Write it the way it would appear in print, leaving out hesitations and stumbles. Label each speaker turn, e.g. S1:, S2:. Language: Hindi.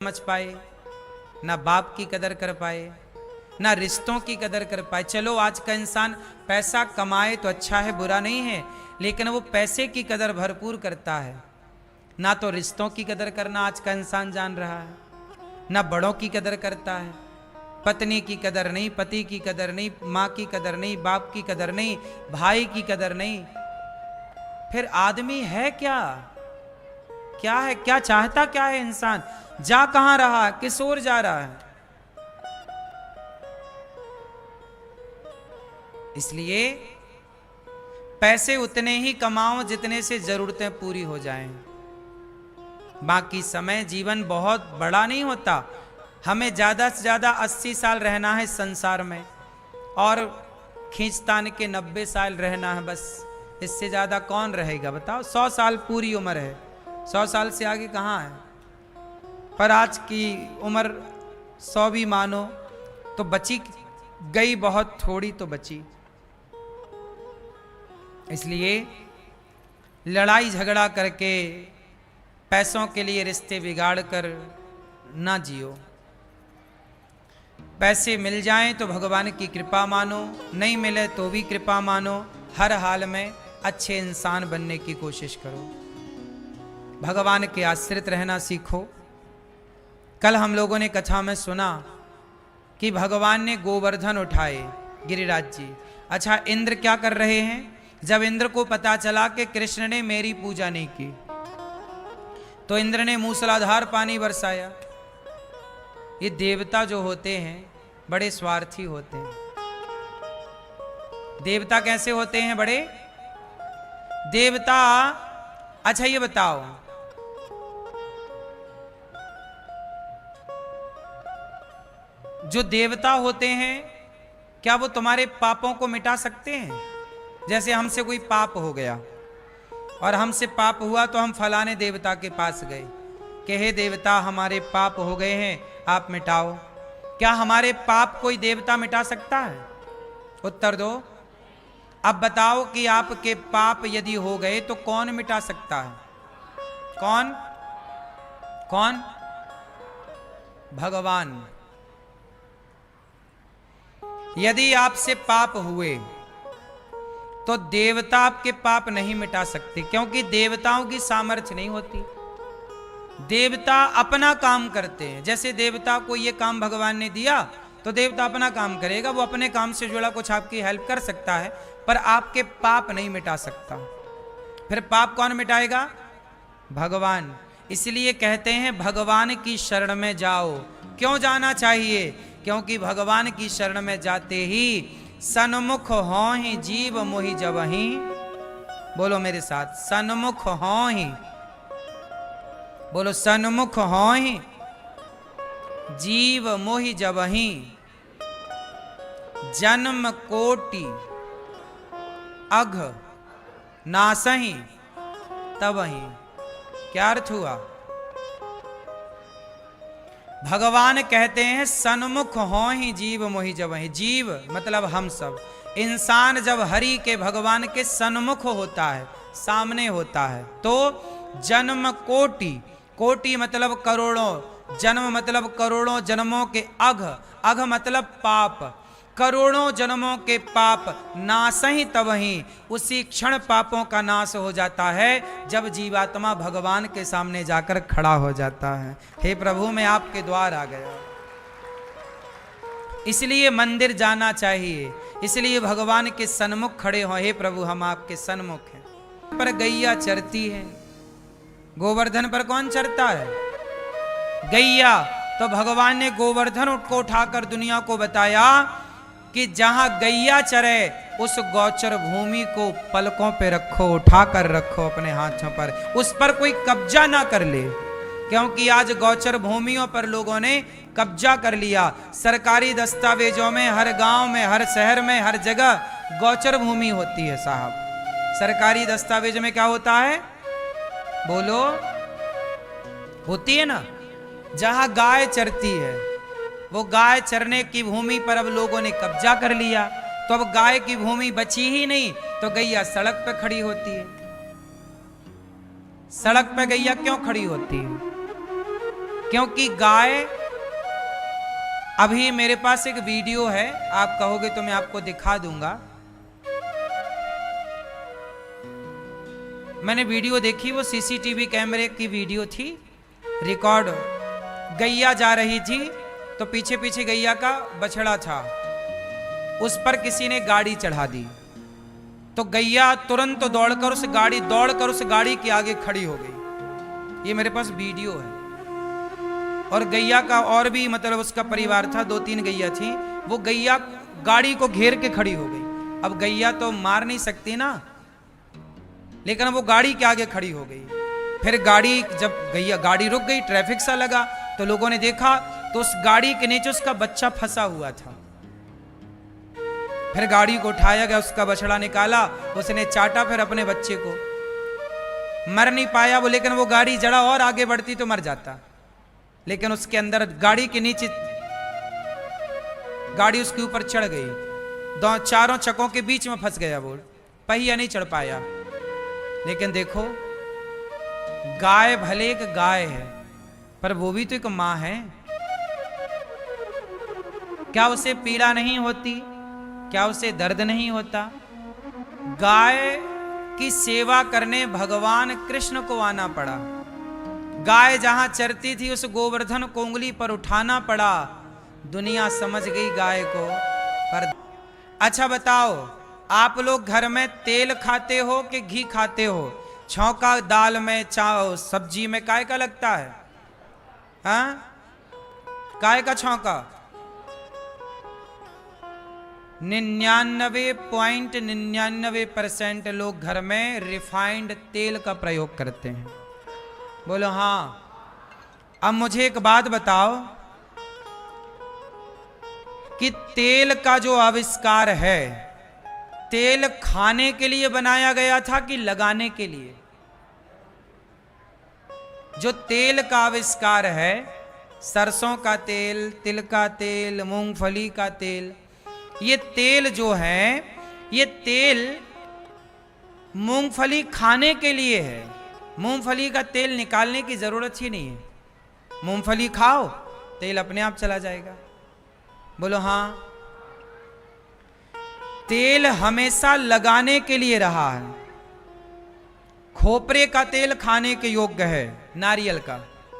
S1: समझ पाए, ना बाप की कदर कर पाए, ना रिश्तों की कदर कर पाए। चलो आज का इंसान पैसा कमाए तो अच्छा है, बुरा नहीं है, लेकिन वो पैसे की कदर भरपूर करता है। ना तो रिश्तों की कदर करना आज का इंसान जान रहा है, ना बड़ों की कदर करता है। पत्नी की कदर नहीं, पति की कदर नहीं, माँ की कदर नहीं, बाप की कदर नहीं, भाई की कदर नहीं। फिर आदमी है क्या? क्या है? क्या चाहता क्या है इंसान? जा कहां रहा है? किस ओर जा रहा है? इसलिए पैसे उतने ही कमाओ जितने से जरूरतें पूरी हो जाएं। बाकी समय जीवन बहुत बड़ा नहीं होता। हमें ज्यादा से ज्यादा 80 साल रहना है संसार में, और खींचतान के 90 साल रहना है बस। इससे ज्यादा कौन रहेगा बताओ? 100 साल पूरी उम्र है, 100 साल से आगे कहाँ है? पर आज की उम्र 100 भी मानो तो बची गई, बहुत थोड़ी तो बची। इसलिए लड़ाई झगड़ा करके, पैसों के लिए रिश्ते बिगाड़ कर ना जियो। पैसे मिल जाएं तो भगवान की कृपा मानो, नहीं मिले तो भी कृपा मानो। हर हाल में अच्छे इंसान बनने की कोशिश करो, भगवान के आश्रित रहना सीखो। कल हम लोगों ने कथा में सुना कि भगवान ने गोवर्धन उठाए, गिरिराज जी। अच्छा, इंद्र क्या कर रहे हैं? जब इंद्र को पता चला कि कृष्ण ने मेरी पूजा नहीं की, तो इंद्र ने मूसलाधार पानी बरसाया। ये देवता जो होते हैं बड़े स्वार्थी होते हैं। देवता कैसे होते हैं? बड़े देवता। अच्छा ये बताओ, जो देवता होते हैं क्या वो तुम्हारे पापों को मिटा सकते हैं? जैसे हमसे कोई पाप हो गया और हमसे पाप हुआ तो हम फलाने देवता के पास गए कि हे देवता, हमारे पाप हो गए हैं, आप मिटाओ। क्या हमारे पाप कोई देवता मिटा सकता है? उत्तर दो। अब बताओ कि आपके पाप यदि हो गए तो कौन मिटा सकता है? कौन? कौन? भगवान। यदि आपसे पाप हुए तो देवता आपके पाप नहीं मिटा सकते, क्योंकि देवताओं की सामर्थ्य नहीं होती। देवता अपना काम करते हैं। जैसे देवता को ये काम भगवान ने दिया तो देवता अपना काम करेगा, वो अपने काम से जुड़ा कुछ आपकी हेल्प कर सकता है, पर आपके पाप नहीं मिटा सकता। फिर पाप कौन मिटाएगा? भगवान। इसलिए कहते हैं भगवान की शरण में जाओ। क्यों जाना चाहिए? क्योंकि भगवान की शरण में जाते ही सन्मुख हों ही जीव मोहि जबहि। बोलो मेरे साथ, सन्मुख हों ही। बोलो, सन्मुख हों ही जीव मोहि जबहि। जन्म कोटि अघ नासहि तबहि। क्या अर्थ हुआ? भगवान कहते हैं सन्मुख हों ही जीव मोहि जबहि। जीव मतलब हम सब। इंसान जब हरि के, भगवान के सन्मुख होता है, सामने होता है, तो जन्म कोटि, कोटि मतलब करोड़ों, जन्म मतलब करोड़ों जन्मों के अघ, अघ मतलब पाप, करोड़ों जन्मों के पाप नासहि तबहि। उसी क्षण पापों का नाश हो जाता है जब जीवात्मा भगवान के सामने जाकर खड़ा हो जाता है। हे प्रभु, मैं आपके द्वार आ गया। इसलिए मंदिर जाना चाहिए, इसलिए भगवान के सन्मुख खड़े हो। हे प्रभु, हम आपके सन्मुख हैं। पर गैया चरती है, गोवर्धन पर कौन चरता है? गैया। तो भगवान ने गोवर्धन को उठाकर दुनिया को बताया कि जहां गैया चरे उस गौचर भूमि को पलकों पे रखो, उठाकर रखो अपने हाथों पर, उस पर कोई कब्जा ना कर ले। क्योंकि आज गौचर भूमियों पर लोगों ने कब्जा कर लिया। सरकारी दस्तावेजों में हर गांव में, हर शहर में, हर जगह गौचर भूमि होती है साहब। सरकारी दस्तावेज में क्या होता है? बोलो, होती है ना, जहां गाय चरती है, वो गाय चरने की भूमि पर अब लोगों ने कब्जा कर लिया, तो अब गाय की भूमि बची ही नहीं, तो गैया सड़क पे खड़ी होती है। सड़क पे गैया क्यों खड़ी होती है? क्योंकि गाय, अभी मेरे पास एक वीडियो है, आप कहोगे तो मैं आपको दिखा दूंगा। मैंने वीडियो देखी, वो सीसीटीवी कैमरे की वीडियो थी, रिकॉर्ड। गैया जा रही थी तो पीछे पीछे गैया का बछड़ा था, उस पर किसी ने गाड़ी चढ़ा दी, तो गैया तुरंत दौड़कर उस गाड़ी के आगे खड़ी हो गई। ये मेरे पास वीडियो है। और गैया का और भी मतलब उसका परिवार था, 2-3 गैया थी, वो गैया गाड़ी को घेर के खड़ी हो गई। अब गैया तो मार नहीं सकती ना, लेकिन वो गाड़ी के आगे खड़ी हो गई। फिर जब गाड़ी रुक गई, ट्रैफिक सा लगा, तो लोगों ने देखा तो उस गाड़ी के नीचे उसका बच्चा फंसा हुआ था। फिर गाड़ी को उठाया गया, उसका बछड़ा निकाला, उसने चाटा फिर अपने बच्चे को। मर नहीं पाया वो, लेकिन वो गाड़ी जरा और आगे बढ़ती तो मर जाता। लेकिन उसके अंदर गाड़ी के नीचे गाड़ी उसके ऊपर चढ़ गई, चारों चक्कों के बीच में फंस गया वो, पहिया नहीं चढ़ पाया। लेकिन देखो, गाय भले एक गाय है, पर वो भी तो एक मां है। क्या उसे पीड़ा नहीं होती? क्या उसे दर्द नहीं होता? गाय की सेवा करने भगवान कृष्ण को आना पड़ा। गाय जहां चरती थी उस गोवर्धन को उंगली पर उठाना पड़ा। दुनिया समझ गई गाय को। पर अच्छा बताओ, आप लोग घर में तेल खाते हो कि घी खाते हो? छौंका दाल में, सब्जी में काय का लगता है? हाँ, काय का छौंका? 99.99% लोग घर में रिफाइंड तेल का प्रयोग करते हैं। बोलो हाँ। अब मुझे एक बात बताओ कि तेल का जो आविष्कार है, तेल खाने के लिए बनाया गया था कि लगाने के लिए? जो तेल का आविष्कार है, सरसों का तेल, तिल का तेल, मूंगफली का तेल, ये तेल जो है, ये तेल मूंगफली खाने के लिए है। मूंगफली का तेल निकालने की जरूरत ही नहीं है। मूंगफली खाओ, तेल अपने आप चला जाएगा। बोलो हाँ। तेल हमेशा लगाने के लिए रहा है। खोपरे का तेल खाने के योग्य है, नारियल का।